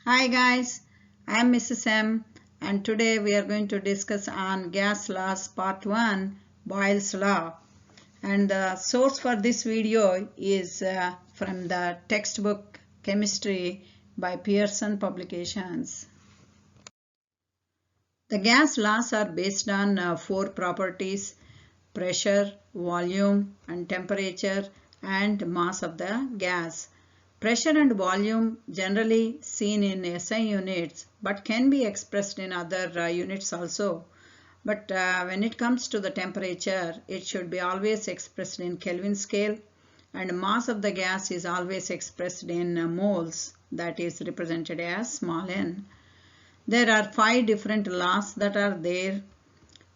Hi guys, I am Mrs. M and today we are going to discuss on gas laws part 1, Boyle's law. And the source for this video is from the textbook Chemistry by Pearson Publications. The gas laws are based on four properties: pressure, volume and temperature and mass of the gas. Pressure and volume generally seen in SI units but can be expressed in other units also. But when it comes to the temperature, it should be always expressed in Kelvin scale, and mass of the gas is always expressed in moles, that is represented as small n. There are 5 different laws that are there.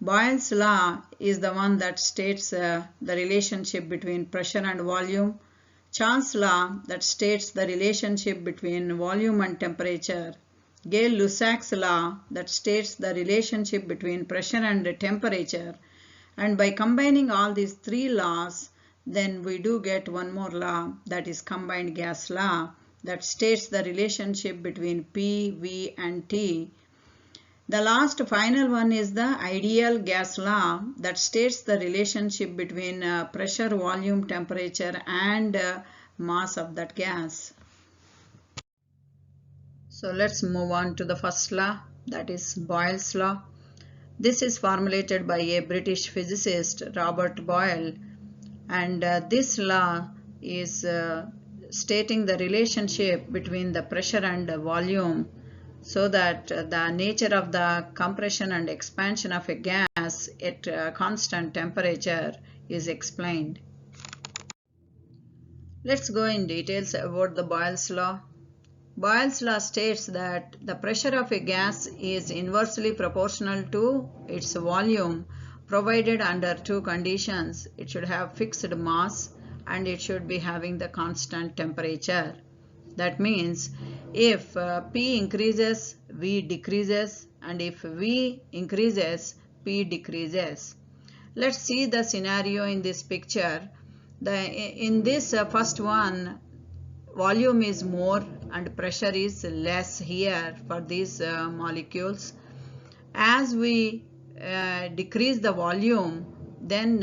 Boyle's law is the one that states the relationship between pressure and volume. Charles' law that states the relationship between volume and temperature. Gay-Lussac's law that states the relationship between pressure and temperature. And by combining all these 3 laws, then we do get one more law, that is combined gas law, that states the relationship between P, V and T. The last final one is the ideal gas law that states the relationship between pressure, volume, temperature and mass of that gas. So let's move on to the first law, that is Boyle's law. This is formulated by a British physicist, Robert Boyle, and this law is stating the relationship between the pressure and volume, so that the nature of the compression and expansion of a gas at constant temperature is explained. Let's go in details about the Boyle's law. Boyle's law states that the pressure of a gas is inversely proportional to its volume, provided under 2 conditions. It should have fixed mass and it should be having the constant temperature. That means if P increases, V decreases, and if V increases, P decreases. Let's see the scenario in this picture. In this first one, volume is more and pressure is less here for these molecules. As we decrease the volume, then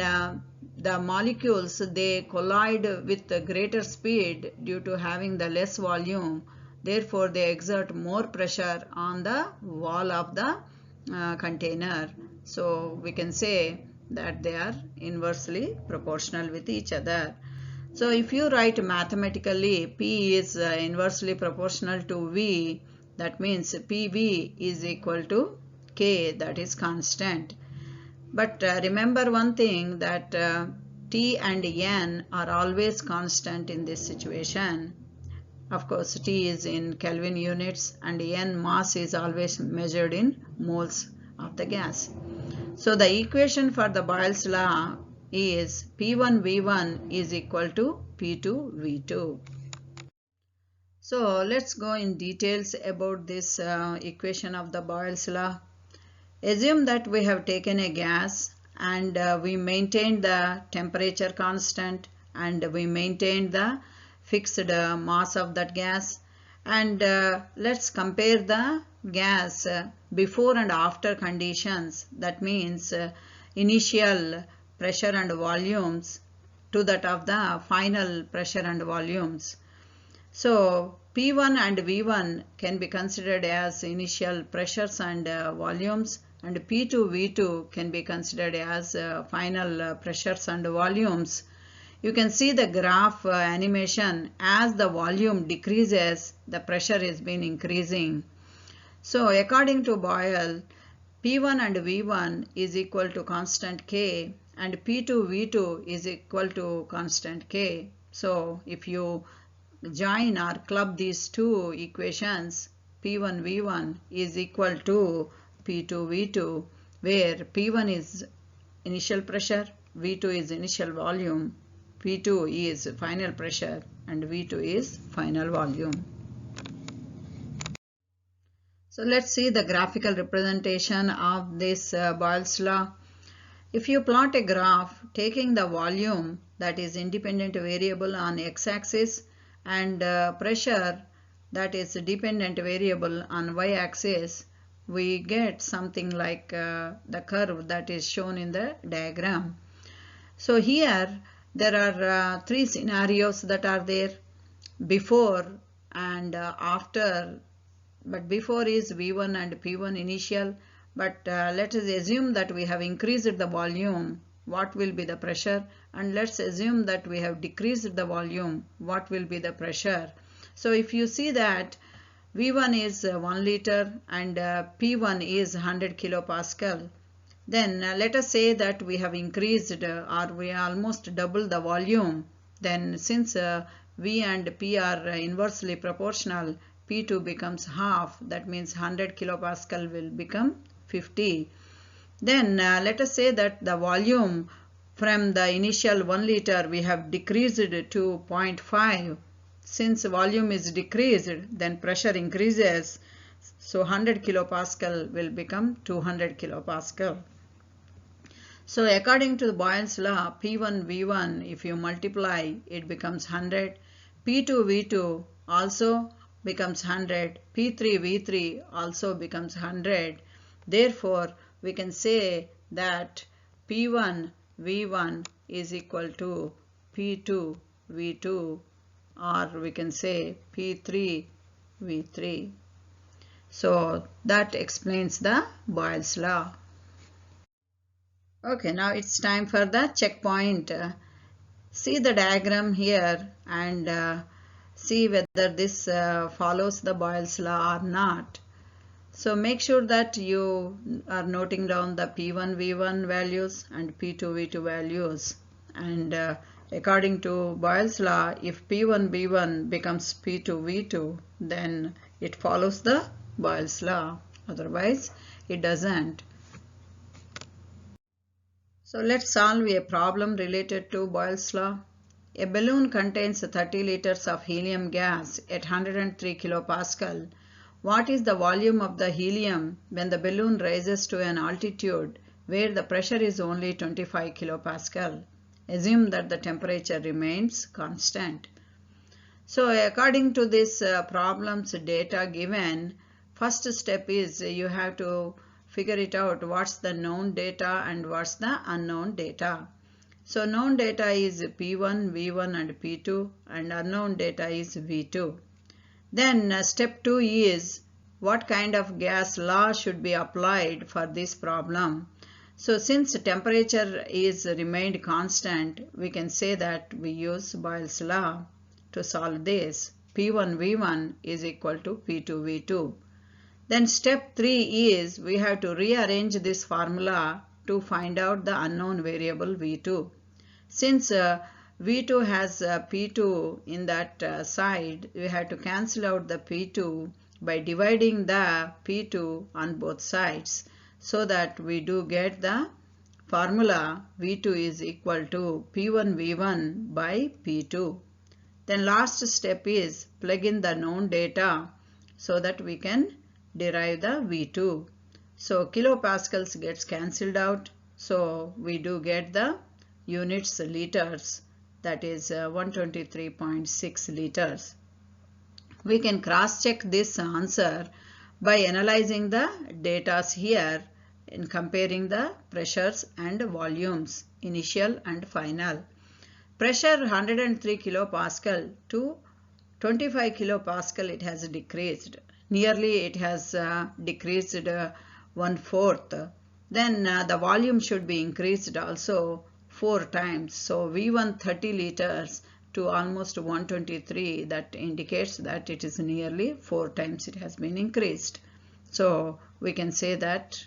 the molecules, they collide with greater speed due to having the less volume. Therefore, they exert more pressure on the wall of the container. So we can say that they are inversely proportional with each other. So if you write mathematically, P is inversely proportional to V, that means PV is equal to K, that is constant. But remember one thing, that T and N are always constant in this situation. Of course, T is in Kelvin units and N mass is always measured in moles of the gas. So the equation for the Boyle's law is P1V1 is equal to P2V2. So let's go in details about this equation of the Boyle's law. Assume that we have taken a gas and we maintained the temperature constant and we maintained the fixed mass of that gas, and let's compare the gas before and after conditions. That means initial pressure and volumes to that of the final pressure and volumes. So P1 and V1 can be considered as initial pressures and volumes, and P2, V2 can be considered as final pressures and volumes. You can see the graph animation. As the volume decreases, the pressure is been increasing. So according to Boyle, P1 and V1 is equal to constant K and P2, V2 is equal to constant K. So if you join or club these two equations, P1, V1 is equal to P2, V2, where P1 is initial pressure, V2 is initial volume, P2 is final pressure and V2 is final volume. So let's see the graphical representation of this Boyle's law. If you plot a graph taking the volume, that is independent variable, on x-axis and pressure that is dependent variable on y-axis, we get something like the curve that is shown in the diagram. So here there are three scenarios that are there, before and after. But before is V1 and P1 initial, but let us assume that we have increased the volume, what will be the pressure, and let's assume that we have decreased the volume, what will be the pressure. So if you see that V1 is 1 liter and P1 is 100 kilopascal, then let us say that we have increased or we almost double the volume. Then since V and P are inversely proportional, P2 becomes half, that means 100 kilopascal will become 50. Then let us say that the volume from the initial 1 liter we have decreased to 0.5. Since volume is decreased, then pressure increases, so 100 kilopascal will become 200 kilopascal. So according to the Boyle's law, P1 V1, if you multiply, it becomes 100. P2 V2 also becomes 100. P3 V3 also becomes 100. Therefore, we can say that P1 V1 is equal to P2 V2, or we can say P3 V3. So that explains the Boyle's law. Okay, now it's time for the checkpoint. See the diagram here and see whether this follows the Boyle's law or not. So make sure that you are noting down the P1 V1 values and P2 V2 values. And according to Boyle's law, if P1 V1 becomes P2 V2, then it follows the Boyle's law. Otherwise, it doesn't. So let's solve a problem related to Boyle's law. A balloon contains 30 liters of helium gas at 103 kilopascal. What is the volume of the helium when the balloon rises to an altitude where the pressure is only 25 kilopascal? Assume that the temperature remains constant. So according to this problem's data given, first step is you have to figure it out what's the known data and what's the unknown data. So known data is P1, V1 and P2, and unknown data is V2. Then step 2 is what kind of gas law should be applied for this problem. So since temperature is remained constant, we can say that we use Boyle's law to solve this. P1 V1 is equal to P2 V2. Then step 3 is we have to rearrange this formula to find out the unknown variable V2. Since V2 has P2 in that side, we have to cancel out the P2 by dividing the P2 on both sides, so that we do get the formula V2 is equal to P1 V1 by P2. Then last step is plug in the known data so that we can derive the V2. So kilopascals gets cancelled out, so we do get the units liters, that is 123.6 liters. We can cross check this answer by analyzing the data here and comparing the pressures and volumes, initial and final. Pressure 103 kilopascal to 25 kilopascal it has decreased. Nearly it has decreased 1/4. Then the volume should be increased also 4 times. So V1 30 liters to almost 123, that indicates that it is nearly 4 times it has been increased. So we can say that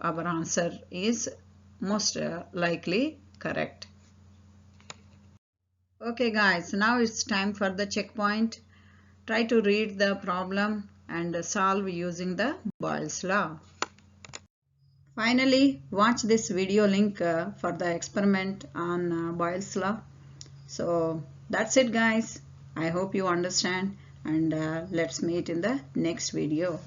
our answer is most likely correct. Okay guys, now it's time for the checkpoint. Try to read the problem and solve using the Boyle's law. Finally, watch this video link for the experiment on Boyle's law. So that's it guys. I hope you understand, and let's meet in the next video.